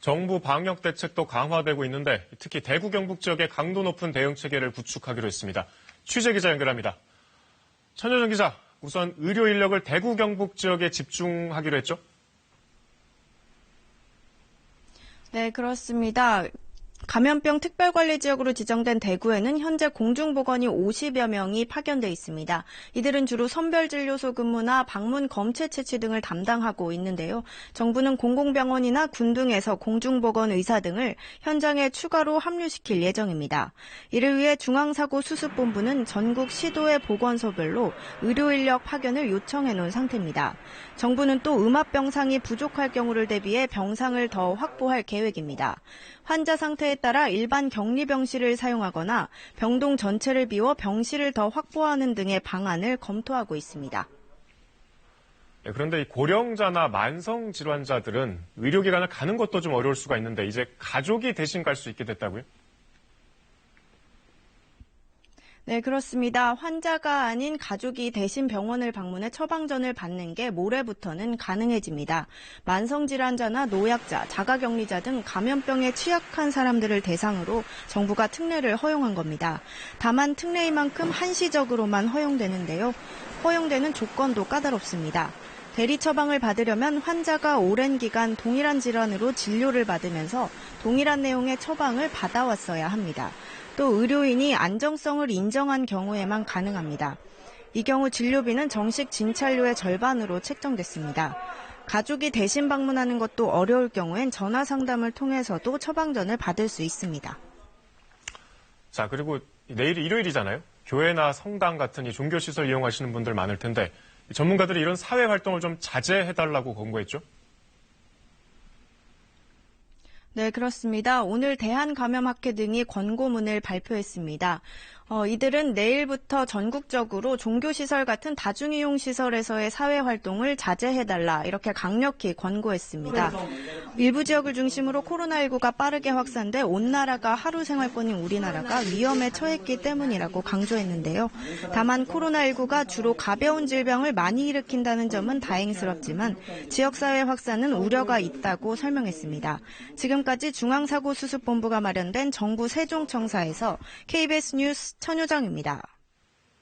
정부 방역 대책도 강화되고 있는데 특히 대구 경북 지역에 강도 높은 대응 체계를 구축하기로 했습니다. 취재 기자 연결합니다. 천여정 기자, 우선 의료 인력을 대구 경북 지역에 집중하기로 했죠? 네, 그렇습니다. 감염병 특별관리지역으로 지정된 대구에는 현재 공중보건이 50여 명이 파견돼 있습니다. 이들은 주로 선별진료소 근무나 방문 검체 채취 등을 담당하고 있는데요. 정부는 공공병원이나 군 등에서 공중보건 의사 등을 현장에 추가로 합류시킬 예정입니다. 이를 위해 중앙사고수습본부는 전국 시도의 보건소별로 의료인력 파견을 요청해 놓은 상태입니다. 정부는 또 음압병상이 부족할 경우를 대비해 병상을 더 확보할 계획입니다. 환자 상태에 따라 일반 격리병실을 사용하거나 병동 전체를 비워 병실을 더 확보하는 등의 방안을 검토하고 있습니다. 네, 그런데 이 고령자나 만성 질환자들은 의료기관을 가는 것도 좀 어려울 수가 있는데 이제 가족이 대신 갈 수 있게 됐다고요? 네, 그렇습니다. 환자가 아닌 가족이 대신 병원을 방문해 처방전을 받는 게 모레부터는 가능해집니다. 만성질환자나 노약자, 자가격리자 등 감염병에 취약한 사람들을 대상으로 정부가 특례를 허용한 겁니다. 다만 특례인 만큼 한시적으로만 허용되는데요. 허용되는 조건도 까다롭습니다. 대리 처방을 받으려면 환자가 오랜 기간 동일한 질환으로 진료를 받으면서 동일한 내용의 처방을 받아왔어야 합니다. 또 의료인이 안정성을 인정한 경우에만 가능합니다. 이 경우 진료비는 정식 진찰료의 절반으로 책정됐습니다. 가족이 대신 방문하는 것도 어려울 경우엔 전화 상담을 통해서도 처방전을 받을 수 있습니다. 자, 그리고 내일이 일요일이잖아요. 교회나 성당 같은 이 종교시설 이용하시는 분들 많을 텐데 전문가들이 이런 사회 활동을 좀 자제해달라고 권고했죠? 네, 그렇습니다. 오늘 대한감염학회 등이 권고문을 발표했습니다. 이들은 내일부터 전국적으로 종교시설 같은 다중이용시설에서의 사회활동을 자제해달라 이렇게 강력히 권고했습니다. 일부 지역을 중심으로 코로나19가 빠르게 확산돼 온 나라가 하루 생활권인 우리나라가 위험에 처했기 때문이라고 강조했는데요. 다만 코로나19가 주로 가벼운 질병을 많이 일으킨다는 점은 다행스럽지만 지역사회 확산은 우려가 있다고 설명했습니다. 지금까지 중앙사고수습본부가 마련된 정부 세종청사에서 KBS 뉴스 천효정입니다.